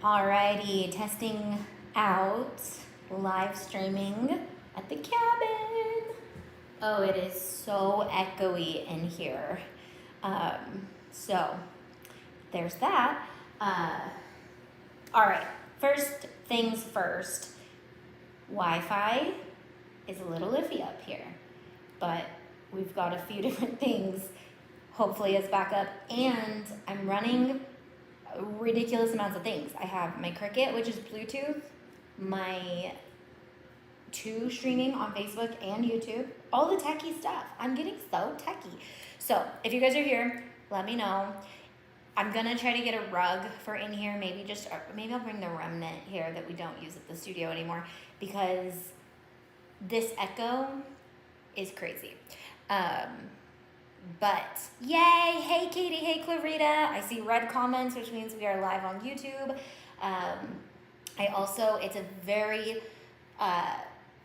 Alrighty, testing out live streaming at the cabin. Oh, it is so echoey in here. So there's that. All right, first things first. Wi-Fi is a little iffy up here, but we've got a few different things hopefully as backup, and I'm running ridiculous amounts of things. I have my Cricut, which is Bluetooth, my 2 streaming on Facebook and YouTube, all the techie stuff. I'm getting so techie. So if you guys are here, let me know. I'm gonna try to get a rug for in here, maybe I'll bring the remnant here that we don't use at the studio anymore, because this echo is crazy. But yay, hey Katie, hey Clarita. I see red comments, which means we are live on YouTube. It's a very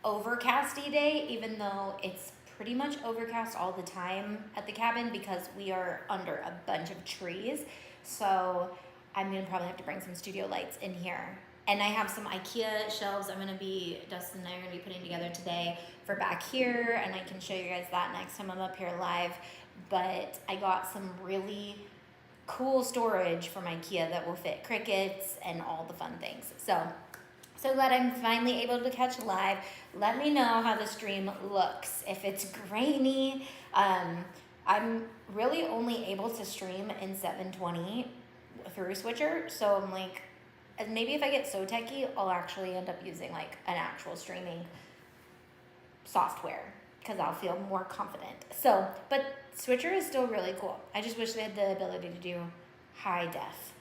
overcasty day, even though it's pretty much overcast all the time at the cabin because we are under a bunch of trees. So I'm gonna probably have to bring some studio lights in here. And I have some IKEA shelves Dustin and I are gonna be putting together today for back here, and I can show you guys that next time I'm up here live. But I got some really cool storage from IKEA that will fit Cricuts and all the fun things. So glad I'm finally able to catch live. Let me know how the stream looks. If it's grainy, I'm really only able to stream in 720 through Switcher. So I'm like, maybe if I get so techie, I'll actually end up using like an actual streaming software, because I'll feel more confident. So, but Switcher is still really cool. I just wish they had the ability to do high def.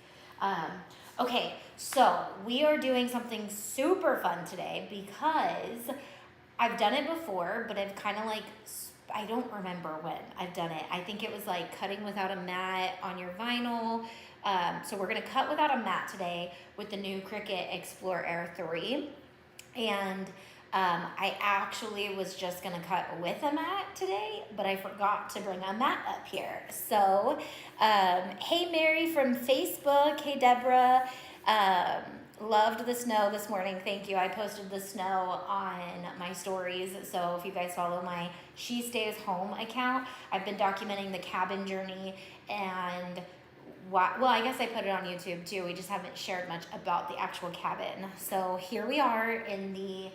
Okay, so we are doing something super fun today because I've done it before, but I've kind of like, I don't remember when I've done it. I think it was like cutting without a mat on your vinyl. So we're gonna cut without a mat today with the new Cricut Explore Air 3. And I actually was just gonna cut with a mat today, but I forgot to bring a mat up here. So, hey Mary from Facebook, hey Deborah, loved the snow this morning, thank you. I posted the snow on my stories, so if you guys follow my She Stays Home account, I've been documenting the cabin journey, and well, I guess I put it on YouTube too, we just haven't shared much about the actual cabin. So here we are in the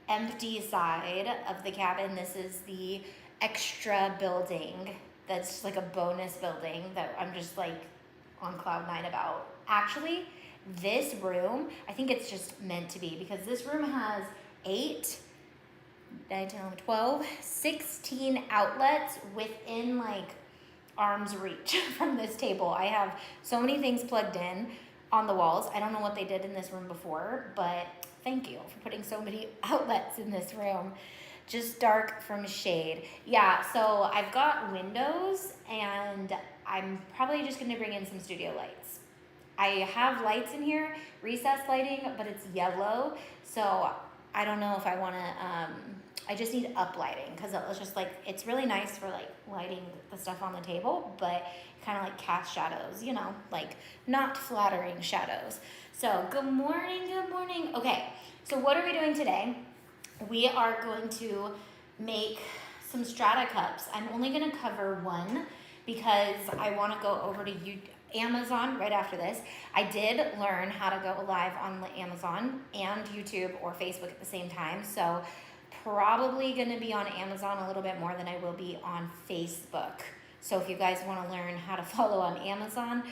empty side of the cabin. This is the extra building that's like a bonus building that I'm just like on cloud 9 about. Actually, this room, I think it's just meant to be, because this room has 8, 9, 10, 11, 12, 16 outlets within like arm's reach from this table. I have so many things plugged in on the walls. I don't know what they did in this room before, but thank you for putting so many outlets in this room. Just dark from shade. Yeah, so I've got windows, and I'm probably just gonna bring in some studio lights. I have lights in here, recessed lighting, but it's yellow, so I don't know if I wanna, I just need up lighting, because it's just like, it's really nice for like lighting the stuff on the table, but kind of like cast shadows, you know, like not flattering shadows. So good morning, good morning. Okay, so what are we doing today? We are going to make some Strata cups. I'm only gonna cover one because I wanna go over to Amazon right after this. I did learn how to go live on Amazon and YouTube or Facebook at the same time, so probably gonna be on Amazon a little bit more than I will be on Facebook. So if you guys wanna learn how to follow on Amazon,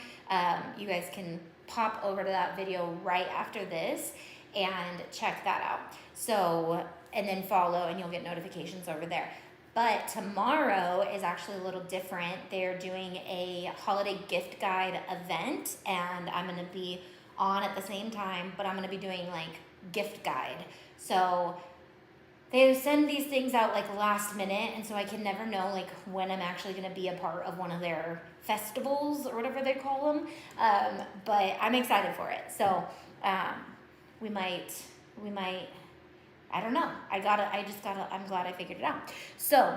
you guys can pop over to that video right after this and check that out. So, and then follow, and you'll get notifications over there. But tomorrow is actually a little different. They're doing a holiday gift guide event, and I'm gonna be on at the same time, but I'm gonna be doing like gift guide. So they send these things out like last minute, and so I can never know like when I'm actually gonna be a part of one of their festivals or whatever they call them. But I'm excited for it. So we might, I don't know. I'm glad I figured it out. So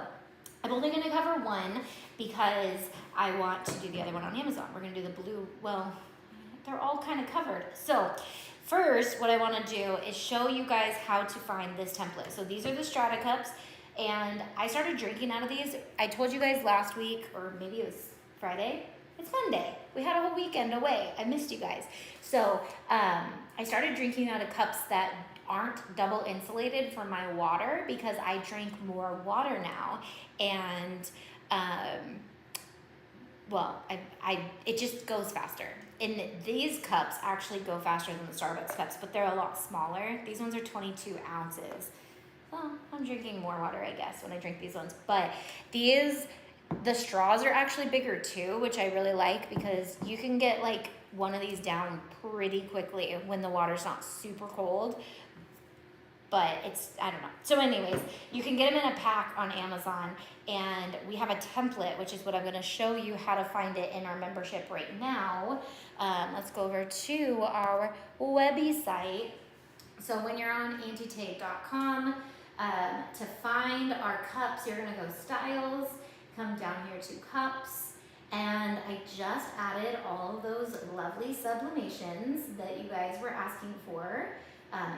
I'm only gonna cover one because I want to do the other one on Amazon. We're gonna do the blue, well, they're all kind of covered. So first, what I want to do is show you guys how to find this template. So these are the Strata cups, and I started drinking out of these. I told you guys last week, or maybe it was Friday. It's Monday. We had a whole weekend away. I missed you guys. So I started drinking out of cups that aren't double insulated for my water because I drink more water now, and well, it just goes faster. And these cups actually go faster than the Starbucks cups, but they're a lot smaller. These ones are 22 ounces. Well, I'm drinking more water, I guess, when I drink these ones. But the straws are actually bigger too, which I really like because you can get like one of these down pretty quickly when the water's not super cold. But I don't know. So anyways, you can get them in a pack on Amazon, and we have a template, which is what I'm going to show you how to find it in our membership right now. Let's go over to our website. So when you're on antitape.com, to find our cups, you're going to go styles, come down here to cups, and I just added all of those lovely sublimations that you guys were asking for,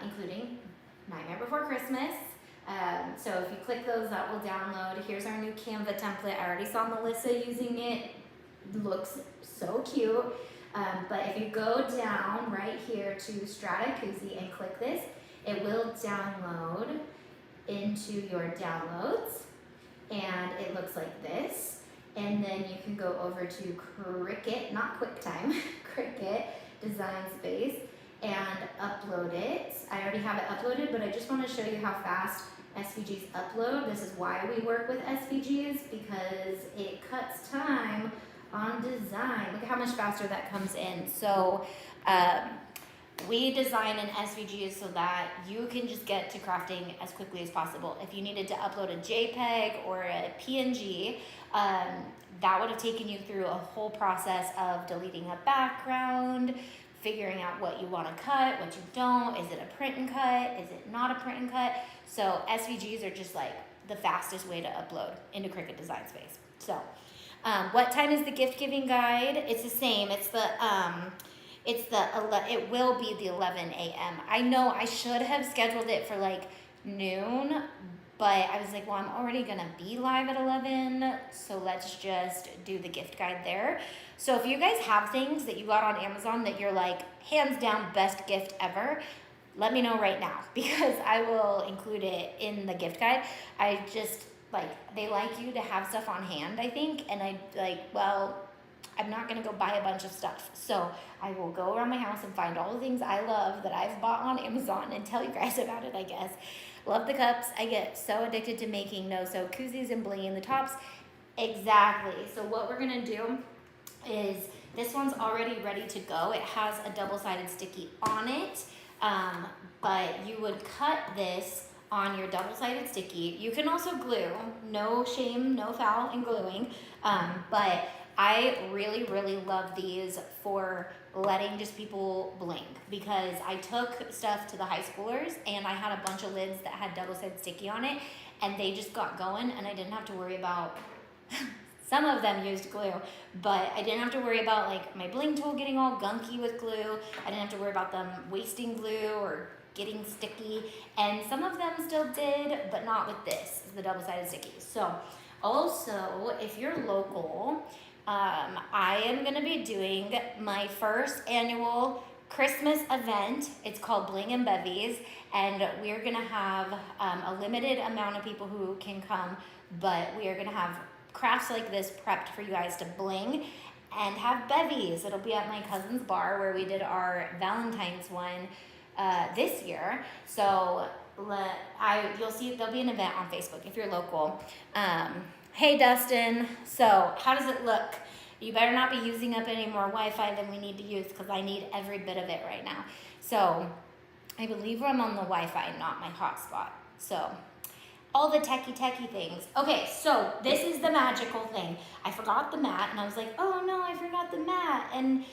including Nightmare Before Christmas. So if you click those, that will download. Here's our new Canva template. I already saw Melissa using it. Looks so cute. But if you go down right here to Strata Koozie and click this, it will download into your downloads. And it looks like this. And then you can go over to Cricut, not QuickTime, Cricut Design Space, and upload it. I already have it uploaded, but I just want to show you how fast SVGs upload. This is why we work with SVGs, because it cuts time on design. Look at how much faster that comes in. So we design an SVG so that you can just get to crafting as quickly as possible. If you needed to upload a JPEG or a PNG, that would have taken you through a whole process of deleting a background, figuring out what you want to cut, what you don't. Is it a print and cut? Is it not a print and cut? So SVGs are just like the fastest way to upload into Cricut Design Space. So what time is the gift giving guide? It's the same. It will be the 11 a.m. I know I should have scheduled it for like noon, but I was like, well, I'm already gonna be live at 11, so let's just do the gift guide there. So if you guys have things that you got on Amazon that you're like, hands down, best gift ever, let me know right now, because I will include it in the gift guide. I just, they like you to have stuff on hand, I think, and I'm not gonna go buy a bunch of stuff. So I will go around my house and find all the things I love that I've bought on Amazon and tell you guys about it, I guess. Love the cups. I get so addicted to making no-sew koozies and blinging the tops. Exactly. So what we're gonna do is, this one's already ready to go. It has a double-sided sticky on it, but you would cut this on your double-sided sticky. You can also glue. No shame, no foul in gluing, but I really, really love these for letting just people bling, because I took stuff to the high schoolers and I had a bunch of lids that had double-sided sticky on it, and they just got going, and I didn't have to worry about some of them used glue, but I didn't have to worry about my bling tool getting all gunky with glue. I didn't have to worry about them wasting glue or getting sticky, and some of them still did, but not with this, the double-sided sticky. So also, if you're local, I am gonna be doing my first annual Christmas event. It's called Bling and Bevies, and we're gonna have a limited amount of people who can come, but we are gonna have crafts like this prepped for you guys to bling and have bevies. It'll be at my cousin's bar where we did our Valentine's one this year. So you'll see there'll be an event on Facebook if you're local. Hey Dustin, so how does it look? You better not be using up any more Wi-Fi than we need to use, because I need every bit of it right now. So I believe I'm on the Wi-Fi, not my hotspot. So all the techie things. Okay, so this is the magical thing. I forgot the mat, and I was like, oh no, I forgot the mat. And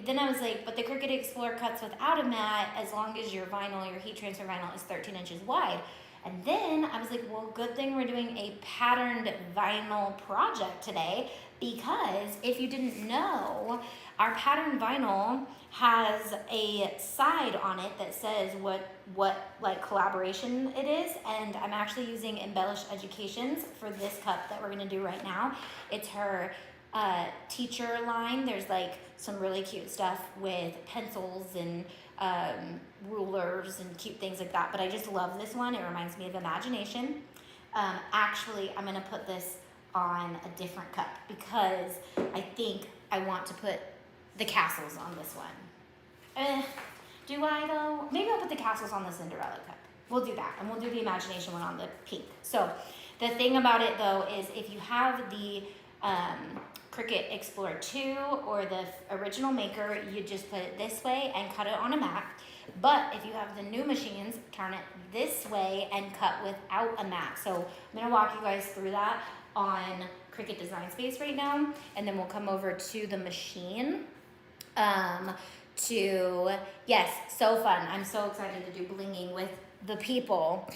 then I was like, but the Cricut Explorer cuts without a mat as long as your vinyl, your heat transfer vinyl, is 13 inches wide. And then I was like, well, good thing we're doing a patterned vinyl project today, because if you didn't know, our pattern vinyl has a side on it that says what like collaboration it is, and I'm actually using Embellished Educations for this cup that we're gonna do right now. It's her teacher line. There's like some really cute stuff with pencils and rulers and cute things like that, but I just love this one. It reminds me of imagination. Actually, I'm gonna put this on a different cup because I think I want to put the castles on this one. Do I though? Maybe I'll put the castles on the Cinderella cup. We'll do that, and we'll do the imagination one on the pink. So the thing about it though is if you have the Cricut Explorer 2 or the original maker, you just put it this way and cut it on a mat. But if you have the new machines, turn it this way and cut without a mat. So I'm gonna walk you guys through that on Cricut Design Space right now, and then we'll come over to the machine. Yes, so fun. I'm so excited to do blinging with the people.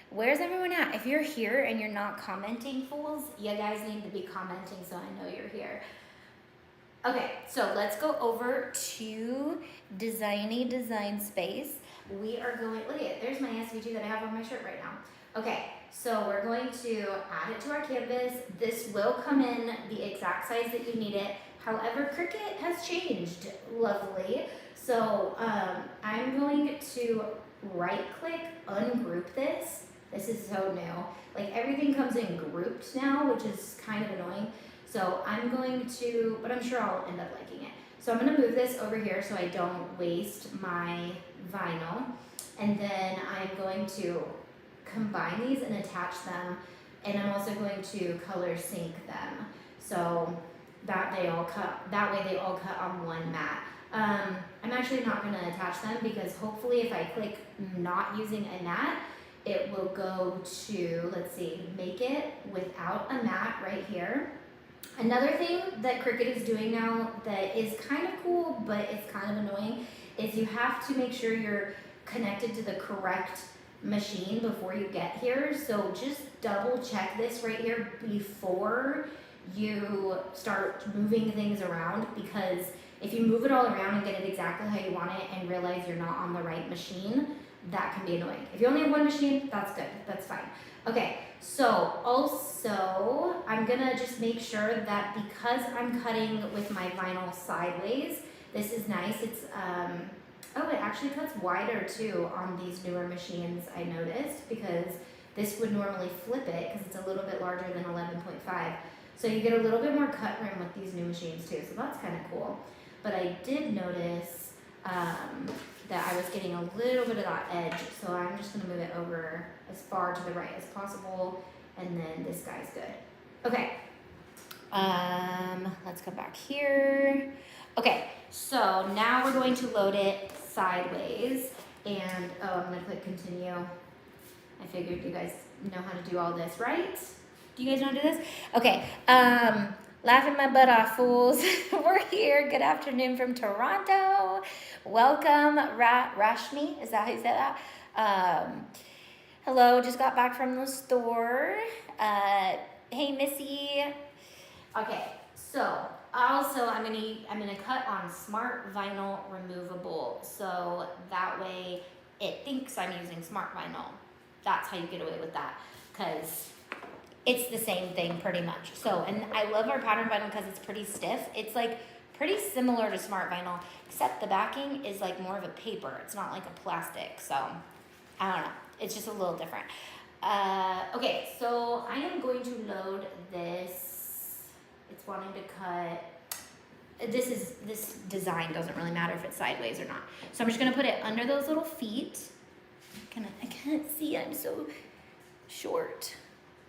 Where's everyone at? If you're here and you're not commenting, fools, you guys need to be commenting so I know you're here. Okay, so let's go over to Design Space. We are going, look at it, there's my SVG that I have on my shirt right now. Okay, so we're going to add it to our canvas. This will come in the exact size that you need it. However, Cricut has changed, lovely. So I'm going to right click, ungroup this. This is so new. Like everything comes in grouped now, which is kind of annoying. So I'm going to, but I'm sure I'll end up liking it. So I'm gonna move this over here so I don't waste my vinyl. And then I'm going to combine these and attach them. And I'm also going to color sync them. So that way they all cut on one mat. I'm actually not gonna attach them because hopefully if I click not using a mat, it will go to, let's see, make it without a mat right here. Another thing that Cricut is doing now that is kind of cool, but it's kind of annoying, is you have to make sure you're connected to the correct machine before you get here. So just double check this right here before you start moving things around, because if you move it all around and get it exactly how you want it and realize you're not on the right machine, that can be annoying. If you only have one machine, that's good, that's fine. Okay, so also I'm gonna just make sure that because I'm cutting with my vinyl sideways, this is nice. It's, oh, it actually cuts wider too on these newer machines, I noticed, because this would normally flip it because it's a little bit larger than 11.5. So you get a little bit more cut rim with these new machines too, so that's kind of cool. But I did notice that I was getting a little bit of that edge, so I'm just gonna move it over as far to the right as possible, and then this guy's good. Okay, let's come back here. Okay, so now we're going to load it sideways, and oh, I'm gonna click continue. I figured you guys know how to do all this, right? Do you guys know how to do this? Okay, laughing my butt off, fools. We're here. Good afternoon from Toronto. Welcome, Rashmi. Is that how you say that? Hello, just got back from the store. Hey, Missy. Okay, so also I'm gonna cut on Smart Vinyl Removable, so that way it thinks I'm using Smart Vinyl. That's how you get away with that, because it's the same thing pretty much. So, and I love our pattern vinyl because it's pretty stiff. It's like pretty similar to Smart Vinyl, except the backing is like more of a paper. It's not like a plastic. So, I don't know. It's just a little different. Okay, so I am going to load this. It's wanting to cut. This design doesn't really matter if it's sideways or not. So I'm just gonna put it under those little feet. I can't see. I'm so short.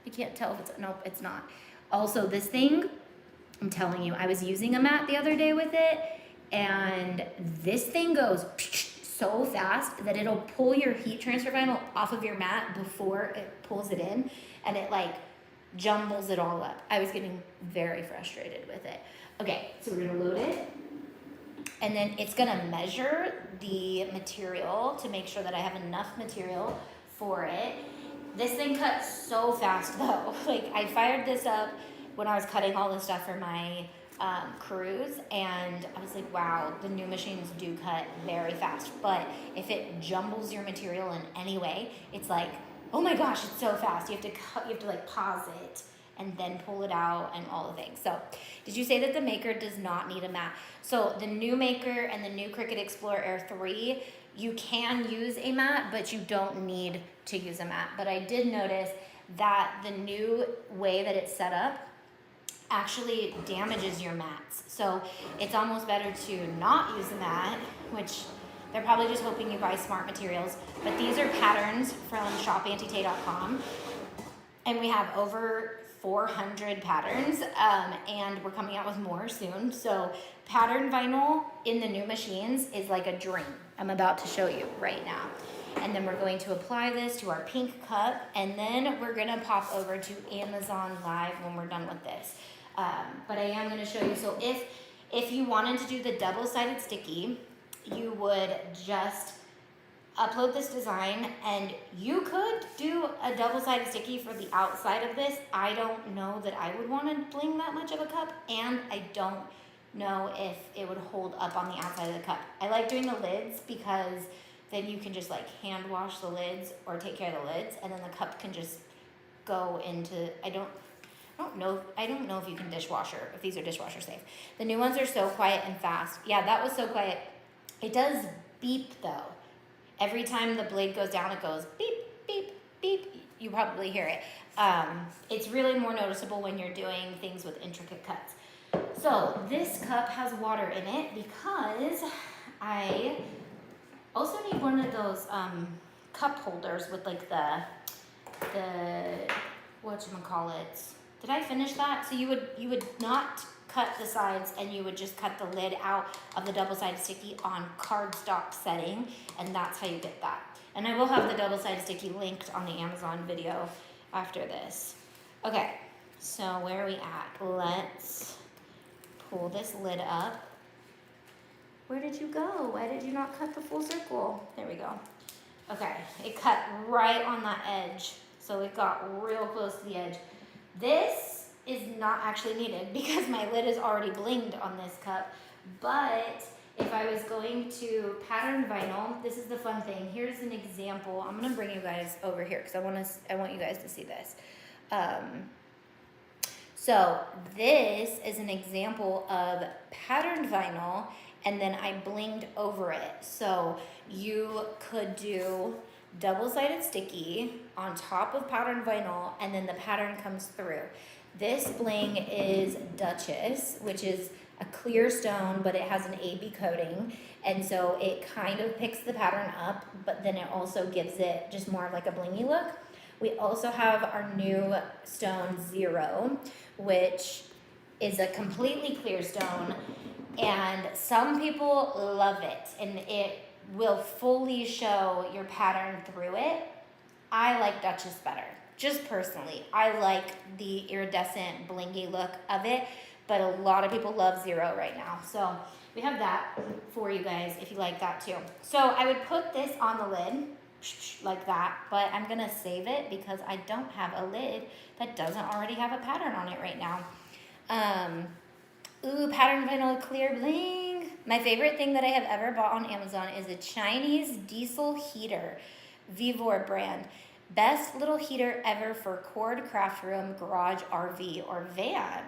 You can't tell if it's, nope, it's not. Also, this thing, I'm telling you, I was using a mat the other day with it, and this thing goes so fast that it'll pull your heat transfer vinyl off of your mat before it pulls it in, and it like jumbles it all up. I was getting very frustrated with it. Okay, so we're gonna load it, and then it's gonna measure the material to make sure that I have enough material for it. This thing cuts so fast though. Like I fired this up when I was cutting all the stuff for my crews, and I was like, wow, the new machines do cut very fast, but if it jumbles your material in any way, it's like, oh my gosh, it's so fast. You have to cut, you have to like pause it and then pull it out and all the things. So did you say that the Maker does not need a mat? So the new Maker and the new Cricut Explorer Air 3, you can use a mat, but you don't need to use a mat. But I did notice that the new way that it's set up actually damages your mats. So it's almost better to not use a mat, which they're probably just hoping you buy smart materials. But these are patterns from shopantitay.com. And we have over 400 patterns, and we're coming out with more soon. So patterned vinyl in the new machines is like a dream. I'm about to show you right now. And then we're going to apply this to our pink cup, and then we're gonna pop over to Amazon Live when we're done with this. But I am gonna show you, so if you wanted to do the double-sided sticky, you would just upload this design, and you could do a double-sided sticky for the outside of this. I don't know that I would want to bling that much of a cup, and I don't know if it would hold up on the outside of the cup. I like doing the lids because then you can just like hand wash the lids or take care of the lids, and then the cup can just go into, I don't know if you can dishwasher, if these are dishwasher safe. The new ones are so quiet and fast. Yeah, that was so quiet. It does beep though. Every time the blade goes down, it goes beep, beep, beep. You probably hear it. It's really more noticeable when you're doing things with intricate cuts. So this cup has water in it because I also need one of those cup holders with like the whatchamacallit. Did I finish that? So you would not cut the sides, and you would just cut the lid out of the double-sided sticky on cardstock setting, and that's how you get that. And I will have the double-sided sticky linked on the Amazon video after this. Okay, so where are we at? Let's pull this lid up. Where did you go? Why did you not cut the full circle? There we go. Okay, it cut right on that edge, so it got real close to the edge. This is not actually needed because my lid is already blinged on this cup. But if I was going to pattern vinyl, this is the fun thing. Here's an example. I'm gonna bring you guys over here because I want you guys to see this. So this is an example of patterned vinyl, and then I blinged over it. So you could do double-sided sticky on top of patterned vinyl, and then the pattern comes through. This bling is Duchess, which is a clear stone, but it has an AB coating, and so it kind of picks the pattern up, but then it also gives it just more of like a blingy look. We also have our new stone Zero, which is a completely clear stone, and some people love it, and it will fully show your pattern through it. I like Duchess better. Just personally, I like the iridescent blingy look of it, but a lot of people love Zero right now. So we have that for you guys if you like that too. So I would put this on the lid like that, but I'm gonna save it because I don't have a lid that doesn't already have a pattern on it right now. Ooh, patterned vinyl clear bling. My favorite thing that I have ever bought on Amazon is a Chinese diesel heater, Vivor brand. Best little heater ever for cord, craft room, garage, RV, or van.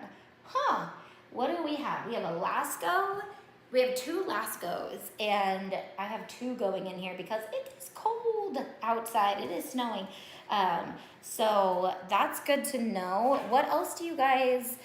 Huh, what do we have? We have a Lasco. We have 2 Lascos, and I have 2 going in here because it is cold outside. It is snowing. So that's good to know. What else do you guys,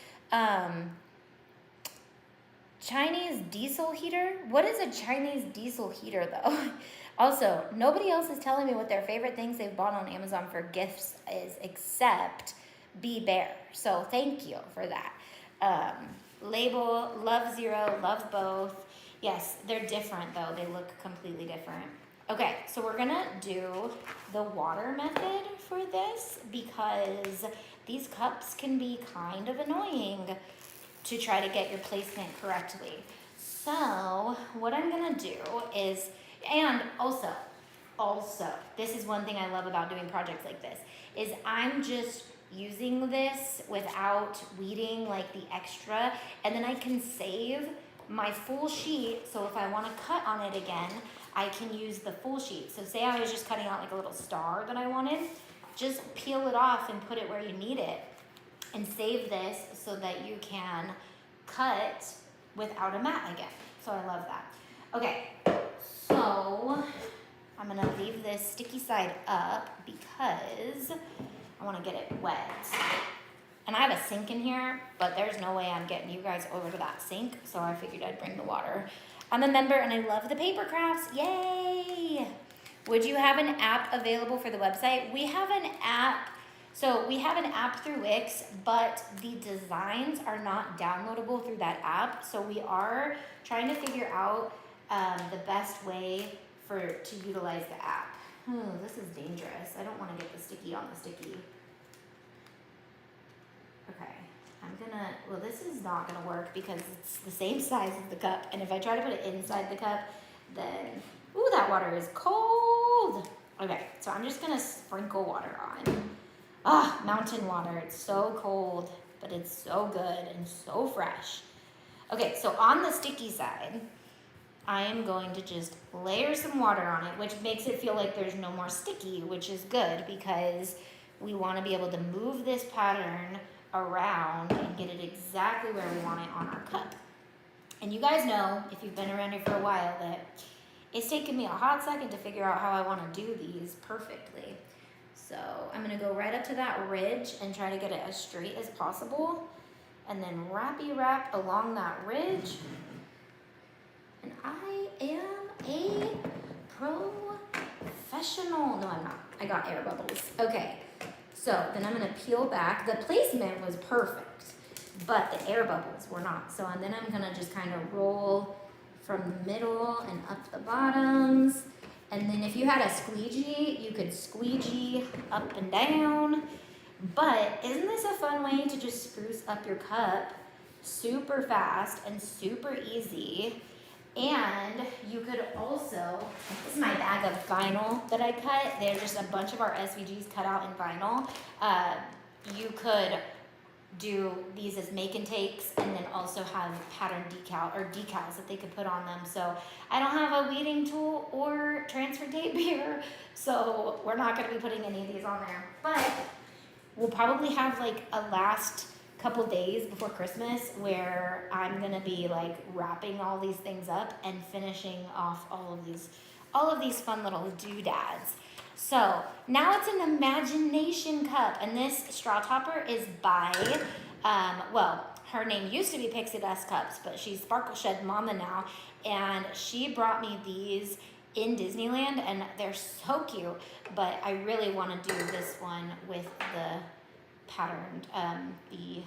Chinese diesel heater? What is a Chinese diesel heater though? Also, nobody else is telling me what their favorite things they've bought on Amazon for gifts is except Be Bear. So thank you for that. Label, love Zero, love both. Yes, they're different though. They look completely different. Okay, so we're gonna do the water method for this because these cups can be kind of annoying to try to get your placement correctly. So what I'm gonna do is, and also, this is one thing I love about doing projects like this, is I'm just using this without weeding like the extra, and then I can save my full sheet, so if I want to cut on it again, I can use the full sheet. So say I was just cutting out like a little star that I wanted, just peel it off and put it where you need it, and save this so that you can cut without a mat again. So I love that. Okay, so I'm gonna leave this sticky side up because I wanna get it wet. And I have a sink in here, but there's no way I'm getting you guys over to that sink, so I figured I'd bring the water. I'm a member and I love the paper crafts, yay! Would you have an app available for the website? We have an app, so we have an app through Wix, but the designs are not downloadable through that app, so we are trying to figure out the best way to utilize the app. Oh, this is dangerous. I don't want to get the sticky on the sticky. Okay, well, this is not gonna work because it's the same size as the cup, and if I try to put it inside the cup, then, ooh, that water is cold. Okay, so I'm just gonna sprinkle water on. Ah, mountain water, it's so cold, but it's so good and so fresh. Okay, so on the sticky side, I am going to just layer some water on it, which makes it feel like there's no more sticky, which is good because we wanna be able to move this pattern around and get it exactly where we want it on our cup. And you guys know, if you've been around here for a while, that it's taken me a hot second to figure out how I want to do these perfectly. So I'm going to go right up to that ridge and try to get it as straight as possible, and then wrap along that ridge. And I am a professional. No, I'm not. I got air bubbles. Okay. So then I'm gonna peel back. The placement was perfect, but the air bubbles were not. So and then I'm gonna just kind of roll from the middle and up the bottoms. And then if you had a squeegee, you could squeegee up and down. But isn't this a fun way to just spruce up your cup super fast and super easy? And you could also, this is my bag of vinyl that I cut. They're just a bunch of our SVGs cut out in vinyl. You could do these as make and takes, and then also have pattern decals that they could put on them. So I don't have a weeding tool or transfer tape here, so we're not gonna be putting any of these on there. But we'll probably have like a last couple days before Christmas where I'm gonna be like wrapping all these things up and finishing off all of these fun little doodads. So now it's an imagination cup, and this straw topper is by, well, her name used to be Pixie Dust Cups, but she's Sparkle Shed Mama now, and she brought me these in Disneyland, and they're so cute, but I really want to do this one with the patterned, the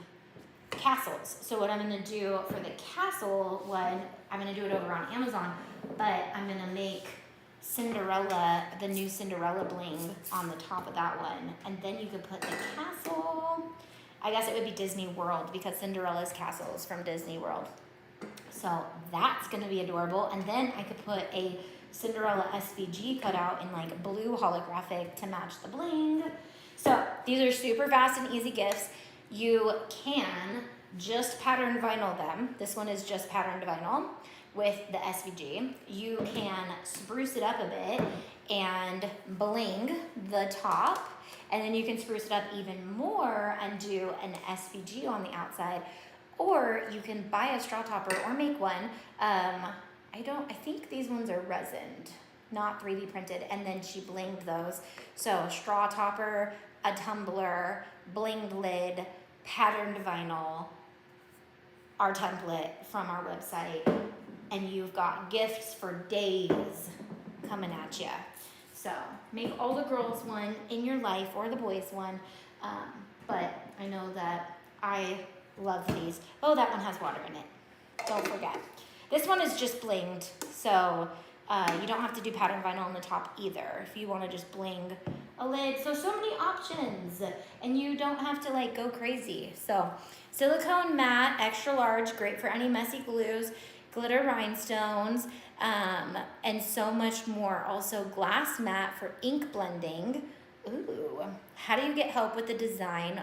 castles. So what I'm going to do for the castle one, I'm going to do it over on Amazon, but I'm going to make Cinderella, the new Cinderella bling on the top of that one, and then you could put the castle, I guess it would be Disney World because Cinderella's castle is from Disney World. So that's going to be adorable, and then I could put a Cinderella SVG cut out in like blue holographic to match the bling. So these are super fast and easy gifts. You can just pattern vinyl them. This one is just patterned vinyl with the SVG. You can spruce it up a bit and bling the top, and then you can spruce it up even more and do an SVG on the outside, or you can buy a straw topper or make one. I think these ones are resined, not 3D printed, and then she blinged those. So a straw topper, a tumbler, blinged lid, patterned vinyl, our template from our website, and you've got gifts for days coming at you. So make all the girls one in your life, or the boys one, but I know that I love these. Oh, that one has water in it, don't forget. This one is just blinged, so you don't have to do pattern vinyl on the top either if you want to just bling a lid. So many options, and you don't have to like go crazy. So silicone mat, extra large, great for any messy glues, glitter rhinestones, and so much more. Also glass mat for ink blending. Ooh, how do you get help with a design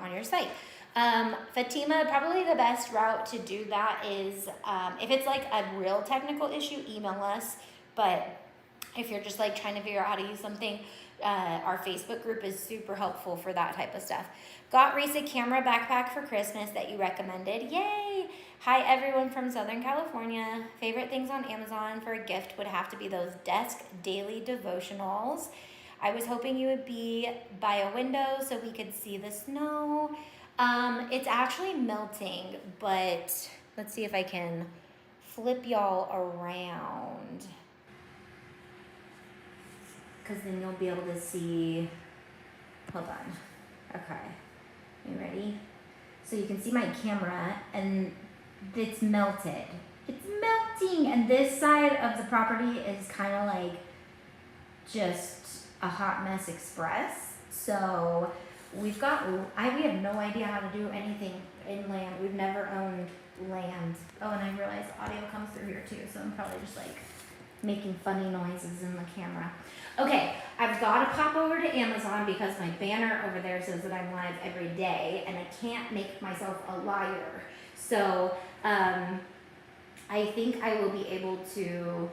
on your site? Fatima, probably the best route to do that is if it's like a real technical issue, email us. But if you're just like trying to figure out how to use something, our Facebook group is super helpful for that type of stuff. Got Reese a camera backpack for Christmas that you recommended. Yay! Hi everyone from Southern California. Favorite things on Amazon for a gift would have to be those desk daily devotionals. I was hoping you would be by a window so we could see the snow. It's actually melting, but let's see if I can flip y'all around, because then you'll be able to see. Hold on. Okay. You ready? So you can see my camera, and it's melted. It's melting, and this side of the property is kind of like just a hot mess express. So we have no idea how to do anything inland. We've never owned land. Oh, and I realize audio comes through here too, so I'm probably just like making funny noises in the camera. Okay, I've got to pop over to Amazon because my banner over there says that I'm live every day, and I can't make myself a liar. So I think I will be able to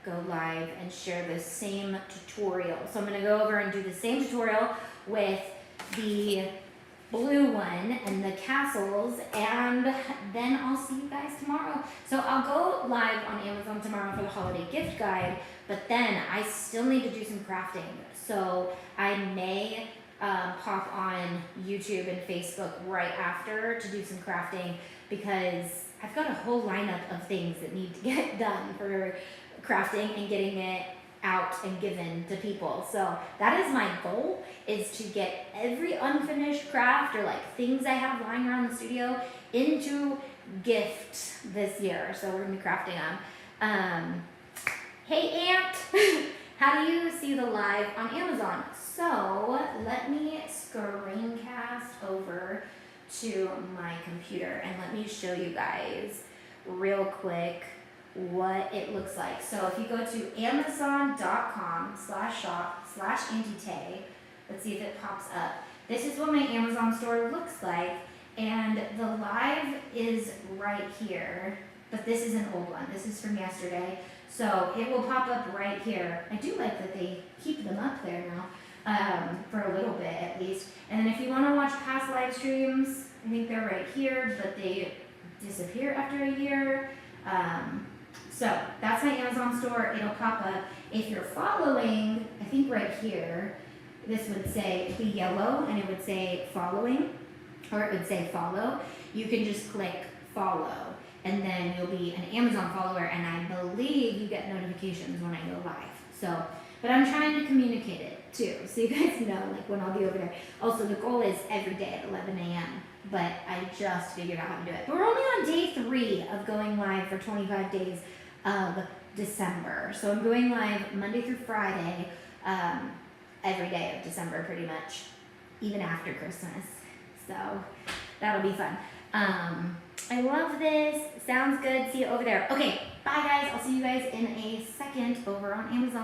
go live and share the same tutorial. So I'm going to go over and do the same tutorial with the blue one and the castles, and then I'll see you guys tomorrow. So I'll go live on Amazon tomorrow for the holiday gift guide, but then I still need to do some crafting. So I may pop on YouTube and Facebook right after to do some crafting, because I've got a whole lineup of things that need to get done for crafting and getting it out and given to people. So that is my goal, is to get every unfinished craft or like things I have lying around the studio into gifts this year. So we're gonna be crafting them. Hey Aunt, how do you see the live on Amazon? So let me screencast over to my computer and let me show you guys real quick what it looks like. So if you go to amazon.com/shop/AuntieTay, let's see if it pops up. This is what my Amazon store looks like, and the live is right here, but this is an old one. This is from yesterday, so it will pop up right here. I do like that they keep them up there now, for a little bit at least. And then if you want to watch past live streams, I think they're right here, but they disappear after a year. So that's my Amazon store. It'll pop up. If you're following, I think right here, this would say, it'd be yellow, and it would say following, or it would say follow. You can just click follow, and then you'll be an Amazon follower, and I believe you get notifications when I go live. So, but I'm trying to communicate it too, so you guys know like when I'll be over there. Also, the goal is every day at 11 a.m., but I just figured out how to do it. But we're only on day 3 of going live for 25 days of December. So I'm going live Monday through Friday, every day of December pretty much, even after Christmas. So that'll be fun. I love this. Sounds good. See you over there. Okay, bye guys. I'll see you guys in a second over on Amazon.